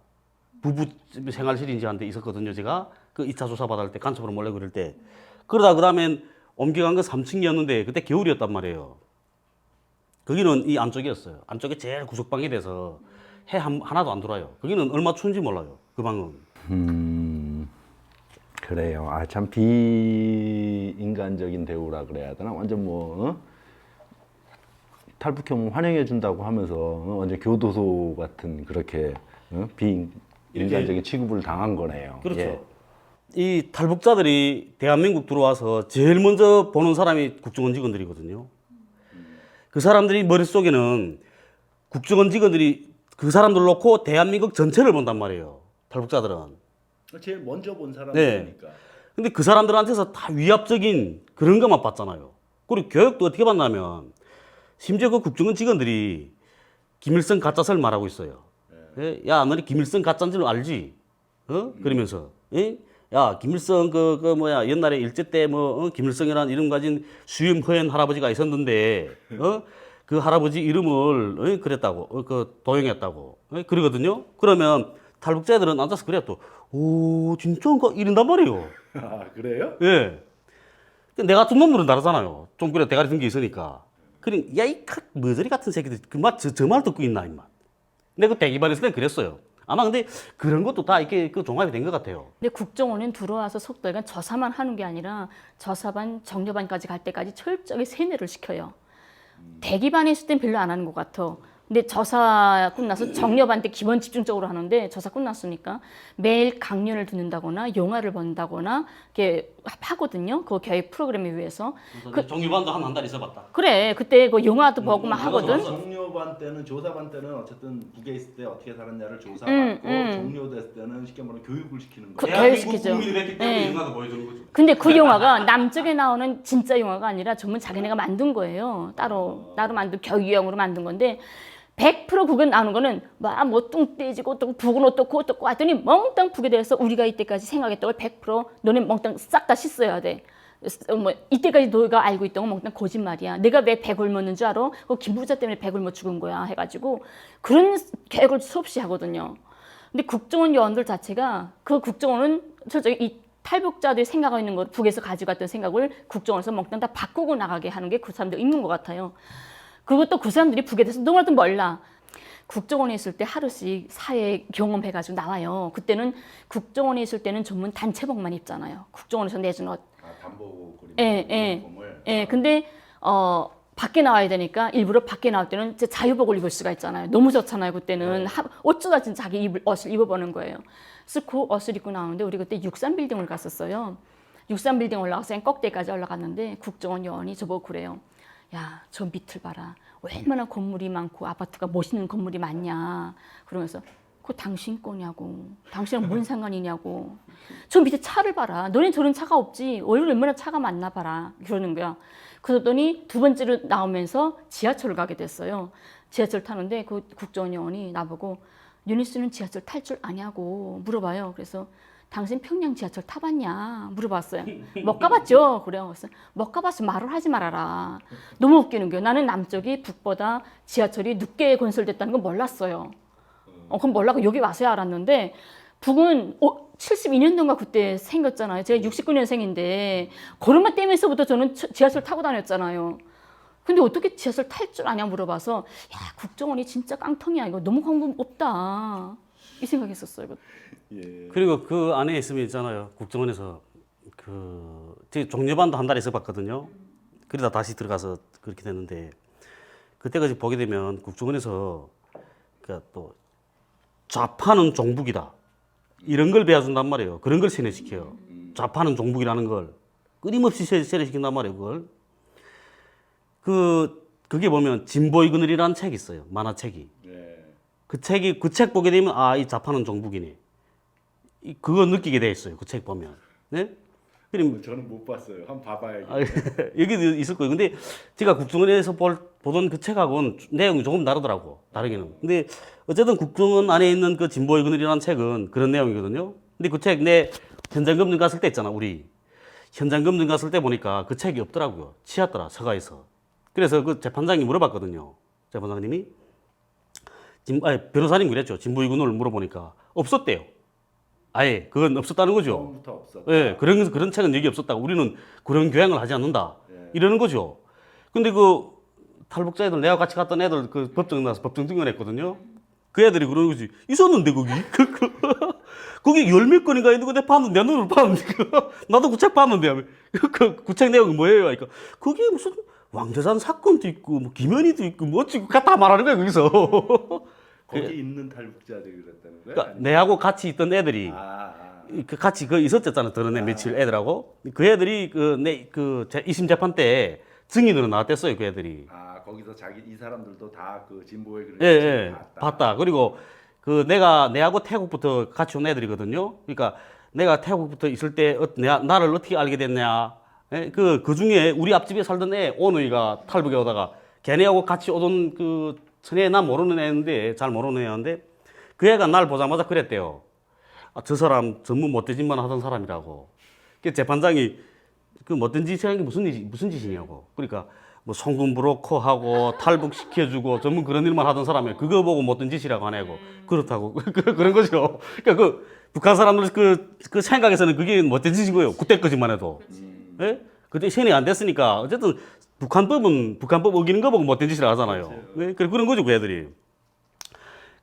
부부 생활실인지 한데 있었거든요, 제가. 그 2차 조사 받을 때, 간첩으로 몰래 그럴 때. 그러다 그 다음엔 옮겨간 거 3층이었는데 그때 겨울이었단 말이에요. 거기는 이 안쪽이었어요. 안쪽에 제일 구석방이 돼서 해 하나도 안 들어와요. 거기는 얼마 추운지 몰라요. 그 방은. 그래요. 아, 참 비인간적인 대우라 그래야 되나? 완전 탈북형 환영해 준다고 하면서 완전 교도소 같은 그렇게 비인간적인 취급을 당한 거네요. 그렇죠. 예. 이 탈북자들이 대한민국 들어와서 제일 먼저 보는 사람이 국정원 직원들이거든요. 그 사람들이 머릿속에는 국정원 직원들이 그 사람들 놓고 대한민국 전체를 본단 말이에요. 탈북자들은. 제일 먼저 본 네. 사람이니까. 근데 그 사람들한테서 다 위압적인 그런 것만 봤잖아요. 그리고 교육도 어떻게 봤냐면 심지어 그 국정원 직원들이 김일성 가짜설 말하고 있어요. 예? 야, 너네 김일성 가짜인 줄 알지? 그러면서. 예? 야, 김일성 옛날에 일제 때 김일성이라는 이름 가진 수염 허연 할아버지가 있었는데 그 할아버지 이름을 그랬다고 도용했다고 그러거든요. 그러면 탈북자들은 앉아서 그래 또 오 진짜인가 이런단 말이에요. 아, 그래요? 예. 내 같은 놈들은 다르잖아요. 좀 그래 대가리 든 게 있으니까. 그럼 야이 머저리 같은 새끼들 저 말 듣고 있나 임마. 근데 그 대기반에서 그냥 그랬어요. 아마 근데 그런 것도 다 이렇게 종합이 된 것 같아요. 근데 국정원은 들어와서 속도가 저사만 하는 게 아니라 저사반, 정려반까지 갈 때까지 철저하게 세뇌를 시켜요. 대기반에 있을 땐 별로 안 하는 것 같아. 근데 저사 끝나서 정려반 때 기본 집중적으로 하는데 저사 끝났으니까 매일 강연을 듣는다거나 영화를 본다거나 이렇게 하거든요. 그 교육 프로그램에 의해서. 정유반도 한 달 있어봤다. 그래, 그때 그 영화도 보고 막 하거든. 종료반 때는 조사반 때는 어쨌든 북에 있을 때 어떻게 살았냐를 조사받고 종료됐을 때는 쉽게 말하면 교육을 시키는 거예요. 교육시키죠. 국민을 했기 때문에 네. 영화도 보여주는 거죠. 근데 그 영화가 남쪽에 나오는 진짜 영화가 아니라 전부 자기네가 만든 거예요. 따로 만든 교육용으로 만든 건데 100% 그게 나오는 거는 뭐 뚱떼지고 또 북은 어떻고 하더니 멍땅 북에 대해서 우리가 이때까지 생각했던 걸 100% 너네 멍땅 싹 다 씻어야 돼. 이때까지 너희가 알고 있던 건 멍땅 거짓말이야. 내가 왜 100을 먹는 줄 알아? 김부자 때문에 100을 못 죽은 거야 해가지고 그런 계획을 수없이 하거든요. 근데 국정원 요원들 자체가 그 국정원은 솔직히 이 탈북자들이 생각하고 있는 걸 북에서 가져갔던 생각을 국정원에서 멍땅 다 바꾸고 나가게 하는 게 그 사람들 임무인 것 같아요. 그것도 그 사람들이 북에 대해서 너무나도 몰라. 국정원에 있을 때 하루씩 사회 경험해가지고 나와요. 그때는 국정원에 있을 때는 전문 단체복만 입잖아요. 국정원에서 내준 옷. 단복을 예. 근데 밖에 나와야 되니까 일부러 밖에 나올 때는 이제 자유복을 입을 수가 있잖아요. 너무 좋잖아요. 그때는 어쩌다 진짜 자기 옷을 입어보는 거예요. 그래서 그 옷을 입고 나오는데 우리 그때 63빌딩을 갔었어요. 63빌딩 올라가서 꼭대기까지 올라갔는데 국정원 요원이 저보고 그래요. 야, 저 밑을 봐라. 얼마나 건물이 많고 아파트가 멋있는 건물이 많냐. 그러면서 그거 당신 거냐고. 당신은 뭔 상관이냐고. 저 밑에 차를 봐라. 너네 저런 차가 없지. 얼마나 차가 많나 봐라. 그러는 거야. 그러더니 두 번째로 나오면서 지하철을 가게 됐어요. 지하철 타는데 그 국정원 요원이 나보고 유니스는 지하철 탈 줄 아냐고 물어봐요. 그래서 당신 평양 지하철 타봤냐 물어봤어요. 못 가봤죠. 그래요. 그래서 못 가봤어 말을 하지 말아라. 너무 웃기는 거예요. 나는 남쪽이 북보다 지하철이 늦게 건설됐다는 건 몰랐어요. 그럼 몰라고 여기 와서야 알았는데 북은 72년도인가 그때 생겼잖아요. 제가 69년생인데 걸음마 떼면서부터 저는 지하철 타고 다녔잖아요. 근데 어떻게 지하철 탈 줄 아냐 물어봐서 야 국정원이 진짜 깡통이야. 이거 너무 공부 없다. 이 생각했었어요. 예. 그리고 그 안에 있으면 있잖아요. 국정원에서 제 종려반도 한 달 있어봤거든요. 그러다 다시 들어가서 그렇게 됐는데 그때까지 보게 되면 국정원에서 그러니까 또 좌파는 종북이다 이런 걸 배워준단 말이에요. 그런 걸 세뇌시켜요. 좌파는 종북이라는 걸 끊임없이 세뇌시킨단 말이에요. 그게 보면 진보의 그늘이라는 책이 있어요. 만화책이. 네. 그 책 보게 되면 이 좌파는 종북이네. 그거 느끼게 돼 있어요. 그 책 보면. 네? 그럼 저는 못 봤어요. 한번 봐봐야겠네요. 여기도 있을 거예요. 근데 제가 국정원에서 보던 그 책하고는 내용이 조금 다르더라고. 다르기는. 근데 어쨌든 국정원 안에 있는 그 진보의 그늘이라는 책은 그런 내용이거든요. 근데 그 책 내 현장 검증 갔을 때 있잖아. 우리 현장 검증 갔을 때 보니까 그 책이 없더라고요. 치웠더라. 서가에서. 그래서 그 재판장이 물어봤거든요. 재판장님이 변호사님 그랬죠. 진보의 그늘을 물어보니까 없었대요. 아예 그건 없었다는 거죠. 처음부터 없었다. 예, 그런 책은 여기 없었다고. 우리는 그런 교양을 하지 않는다. 이러는 거죠. 근데 그 탈북자 애들, 내가 같이 갔던 애들 그 법정 나서 법정 증언했거든요. 그 애들이 그러는 거지. 있었는데 거기. 거기 열 몇 건인가 있는데 내가 봤는데, 내 눈으로 봤는데. 나도 그 책 봤는데. 그 책 내용이 뭐예요? 그러니까 거기에 무슨 왕대산 사건도 있고, 뭐 김현희도 있고, 뭐 어찌고 다 말하는 거야, 거기서. 거기 있는 탈북자들이 그랬다는 거야? 그러니까 내하고 같이 있던 애들이 같이 있었잖아. 들은 애 며칠 애들하고 그 애들이 제 2심 재판 때 증인으로 나왔댔어요. 그 애들이. 거기서 이 사람들도 다 그 진보의 그늘 예, 봤다. 그리고 내하고 태국부터 같이 온 애들이거든요. 그러니까 내가 태국부터 있을 때 나를 어떻게 알게 됐냐. 예? 그 중에 우리 앞집에 살던 애 오누이가 탈북에 오다가 걔네하고 같이 오던 그 전에 나 모르는 애인데 잘 모르는 애였는데 그 애가 날 보자마자 그랬대요. 저 사람 전문 못된 짓만 하던 사람이라고. 그 재판장이 그 못된 짓이 하는 게 무슨 짓이냐고. 그러니까 뭐 송금 브로커하고 탈북 시켜주고 전문 그런 일만 하던 사람이 그거 보고 못된 짓이라고 하냐고. 그렇다고 그런 거죠. 그러니까 그 북한 사람들 그 생각에서는 그게 못된 짓인 거예요. 그때까지만 해도. 예? 그때 시행이 안 됐으니까 어쨌든 북한법 어기는 거 보고 못된 짓이라 하잖아요. 네? 그런 거죠, 그 애들이.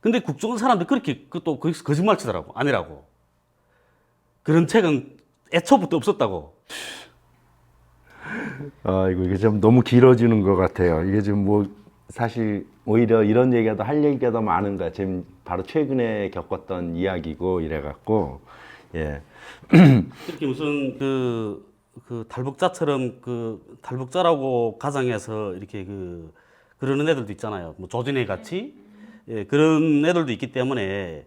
근데 국정원 사람들 그렇게 또 거짓말 치더라고. 아니라고. 그런 책은 애초부터 없었다고. 이게 좀 너무 길어지는 것 같아요. 이게 지금 뭐 사실 오히려 이런 얘기가 할 얘기가 더 많은 거야. 지금 바로 최근에 겪었던 이야기고 이래갖고 예. 그렇게 무슨 그 탈북자처럼 그 탈북자라고 가정해서 이렇게 그러는 애들도 있잖아요. 뭐 조진애 같이 예, 그런 애들도 있기 때문에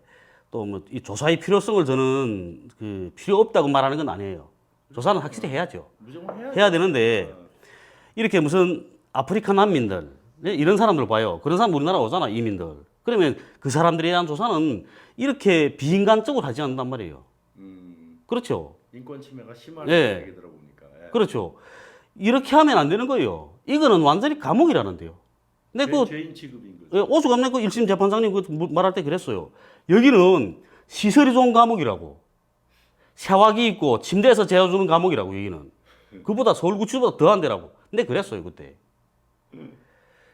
또 뭐 이 조사의 필요성을 저는 필요 없다고 말하는 건 아니에요. 조사는 확실히 해야죠. 해야 되는데 이렇게 무슨 아프리카 난민들 예, 이런 사람들 봐요. 그런 사람 우리나라 오잖아 이민들. 그러면 그 사람들에 대한 조사는 이렇게 비인간적으로 하지 않는단 말이에요. 그렇죠. 인권 침해가 심한 예. 얘기 들어보니까. 예. 그렇죠. 이렇게 하면 안 되는 거예요. 이거는 완전히 감옥이라는데요. 근데 죄인 취급인 거죠. 오수감내 그 1심 재판장님 말할 때 그랬어요. 여기는 시설이 좋은 감옥이라고. 샤워기 있고 침대에서 재워주는 감옥이라고 여기는. 그보다 서울구치소보다 더한 데라고. 근데 그랬어요 그때.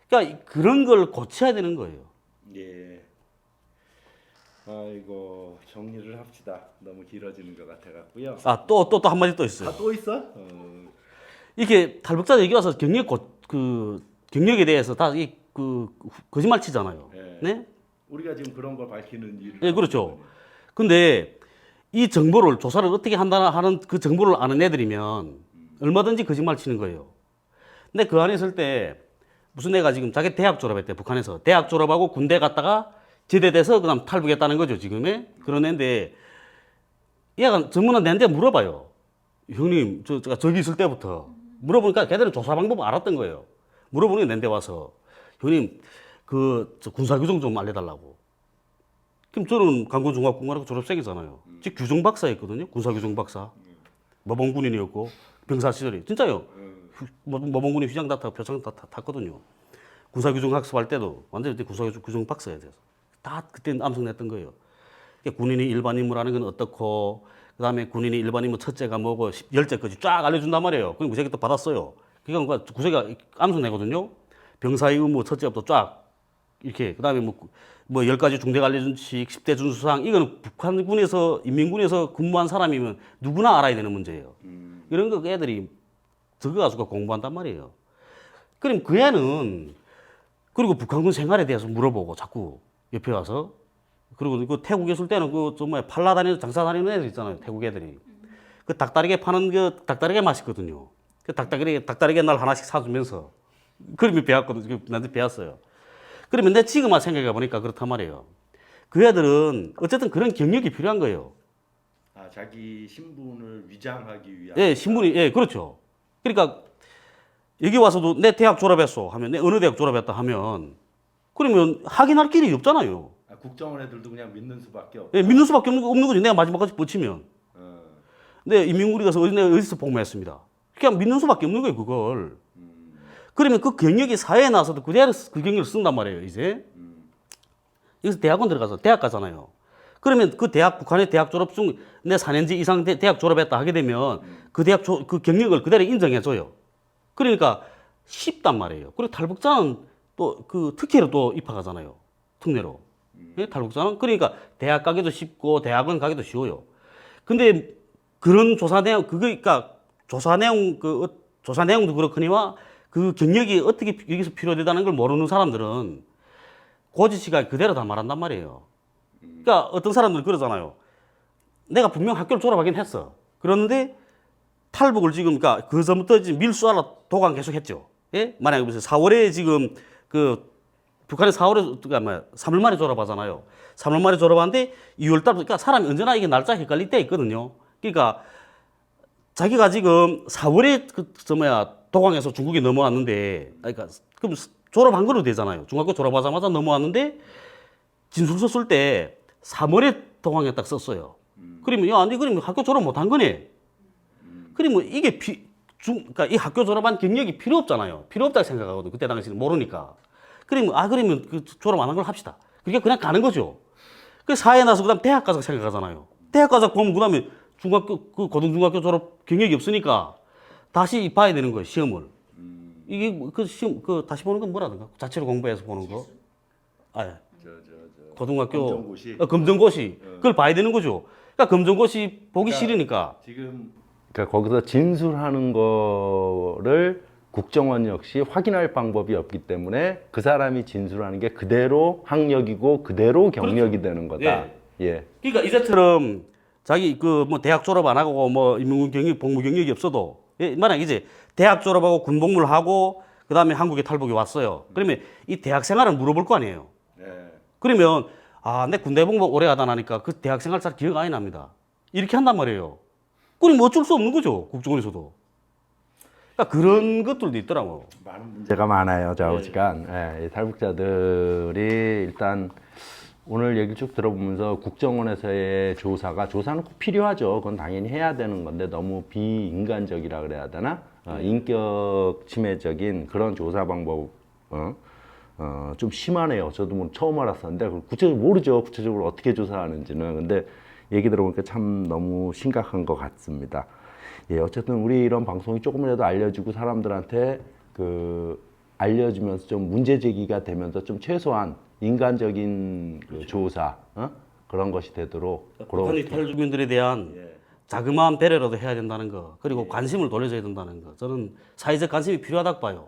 그러니까 그런 걸 고쳐야 되는 거예요. 예. 아이고 정리를 합시다. 너무 길어지는 것 같아갖고요. 또 한마디 또 있어요. 또 있어? 이게 탈북자 여기 와서 경력에 대해서 다 거짓말 치잖아요. 예. 네? 우리가 지금 그런 걸 밝히는 일을. 예, 그렇죠. 근데 이 정보를 조사를 어떻게 한다나 하는 그 정보를 아는 애들이면 얼마든지 거짓말 치는 거예요. 근데 그 안에 있을 때 무슨 애가 지금 자기 대학 졸업했대, 북한에서. 대학 졸업하고 군대 갔다가 제대돼서 그다음 탈북했다는 거죠, 지금에. 그런 애인데 얘가 전문은 내한테 물어봐요. 형님, 저기 있을 때부터. 물어보니까 걔들은 조사 방법 알았던 거예요. 물어보니 내한테 와서 형님, 저 군사규정 좀 알려달라고. 그럼 저는 강군중학군관학교 졸업생이잖아요. 즉 규정 박사였거든요. 군사규정 박사. 모범군인이었고 병사 시절에 진짜요. 모범군인 휘장 다 타고 표창 다 탔거든요. 군사규정 학습할 때도 완전히 군사규정 박사야 돼서 다 그때 암송냈던 거예요. 군인이 일반 임무라는 건 어떻고, 그다음에 군인이 일반 임무 첫째가 뭐고 열째까지 쫙 알려준단 말이에요. 그럼 구색이 또 받았어요. 그러니까 구색이가 암송내거든요. 병사의 의무 첫째부터 쫙 이렇게, 그다음에 뭐 10가지 중대가 알려준 식, 10대 준수사항, 이거는 북한군에서, 인민군에서 근무한 사람이면 누구나 알아야 되는 문제예요. 이런 거 애들이 적어가지고 공부한단 말이에요. 그럼 그 애는, 그리고 북한군 생활에 대해서 물어보고 자꾸 옆에 와서, 그리고 그 태국에 있을 때는 정말 팔라 다니는, 장사 다니는 애들 있잖아요. 태국 애들이. 그 닭다리게 파는 닭다리게 맛있거든요. 그 닭다리게 날 하나씩 사주면서. 그림이 배웠거든요. 나한테 배웠어요. 그러면 내 지금 생각해 보니까 그렇단 말이에요. 그 애들은 어쨌든 그런 경력이 필요한 거예요. 아, 자기 신분을 위장하기 위한. 예, 신분이, 예, 그렇죠. 그러니까 여기 와서도 내 대학 졸업했어 하면, 내 어느 대학 졸업했다 하면, 그러면 확인할 길이 없잖아요. 아, 국정원 애들도 그냥 믿는 수밖에 없고. 예, 믿는 수밖에 없는 거지. 내가 마지막까지 버티면. 네, 인민군이 가서 어디서 복무했습니다. 그냥 믿는 수밖에 없는 거예요, 그걸. 그러면 그 경력이 사회에 나와서도 그대로 그 경력을 쓴단 말이에요, 이제. 여기서 대학원 들어가서 대학 가잖아요. 그러면 그 대학, 북한의 대학 졸업 중 내 4년제 이상 대학 졸업했다 하게 되면 그 대학 그 경력을 그대로 인정해줘요. 그러니까 쉽단 말이에요. 그리고 탈북자는 또 그 특혜로 또 입학하잖아요. 특례로. 예? 탈북자는. 그러니까 대학 가기도 쉽고 대학원 가기도 쉬워요. 근데 그런 조사 내용, 그러니까 조사 내용도 그렇거니와 그 경력이 어떻게 여기서 필요하다는 걸 모르는 사람들은 고지시가 그대로 다 말한단 말이에요. 그러니까 어떤 사람들은 그러잖아요. 내가 분명 학교를 졸업하긴 했어. 그런데 탈북을 지금, 그러니까 그 전부터 지금 밀수하러 도관 계속 했죠. 예? 만약에 무슨 4월에 지금 북한에 4월에, 그러니까 3월 말에 졸업하잖아요. 3월 말에 졸업하는데 2월 달, 그러니까 사람이 언제나 이게 날짜 헷갈릴 때 있거든요. 그러니까 자기가 지금 4월에 도광에서 중국에 넘어왔는데, 그러니까 그럼 졸업한 거로 되잖아요. 중학교 졸업하자마자 넘어왔는데 진술서 쓸 때 3월에 도광에 딱 썼어요. 그러면 야, 아니 그러면 학교 졸업 못한 거네. 그러면 이게 그러니까 이 학교 졸업한 경력이 필요 없잖아요. 필요 없다고 생각하거든. 그때 당시는 모르니까. 그러면 그 졸업 안 한 걸 합시다. 그게 그냥 가는 거죠. 그 사회에 나서 그다음 대학 가서 생각하잖아요. 대학 가서 보면 그다음에 고등중학교 졸업 경력이 없으니까 다시 봐야 되는 거예요, 시험을. 이게 시험 다시 보는 건 뭐라든가? 자체로 공부해서 보는 거. 고등학교 검정고시. 검정고시. 그걸 봐야 되는 거죠. 그러니까 검정고시 보기 그러니까 싫으니까. 그러니까 거기서 진술하는 거를 국정원 역시 확인할 방법이 없기 때문에 그 사람이 진술하는 게 그대로 학력이고 그대로 경력이 되는 거다. 예. 그러니까 이제처럼 자기 대학 졸업 안 하고 인민군 경력, 복무 경력이 없어도, 만약 이제 대학 졸업하고 군 복무를 하고 그다음에 한국에 탈북이 왔어요. 그러면 이 대학 생활을 물어볼 거 아니에요. 그러면 내 군대 복무 오래 하다 나니까 그 대학 생활 잘 기억 안 납니다. 이렇게 한단 말이에요. 그럼 어쩔 수 없는 거죠, 국정원에서도. 그러니까 그런 것들도 있더라고요. 많은 문제가 많아요, 좌우지간. 이 탈북자들이 일단 오늘 얘기를 쭉 들어보면서 국정원에서의 조사는 꼭 필요하죠. 그건 당연히 해야 되는 건데 너무 비인간적이라 그래야 되나? 인격 침해적인 그런 조사 방법, 좀 심하네요. 저도 뭐 처음 알았었는데 구체적으로 모르죠. 구체적으로 어떻게 조사하는지는. 근데 얘기 들어보니까 참 너무 심각한 것 같습니다. 예, 어쨌든 우리 이런 방송이 조금이라도 알려주고 사람들한테 알려주면서 좀 문제 제기가 되면서 좀 최소한 인간적인 그 조사 그런 것이 되도록 북한의 탈주민들에 대한 자그마한 배려라도 해야 된다는 거, 그리고 관심을 돌려줘야 된다는 거, 저는 사회적 관심이 필요하다고 봐요.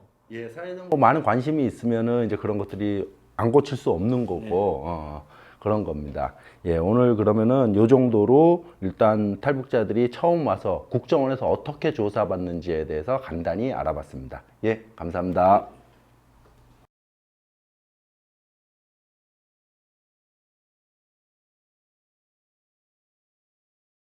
뭐 많은 관심이 있으면은 이제 그런 것들이 안 고칠 수 없는 거고 그런 겁니다. 예, 오늘 그러면은 요 정도로 일단 탈북자들이 처음 와서 국정원에서 어떻게 조사받는지에 대해서 간단히 알아봤습니다. 예, 감사합니다.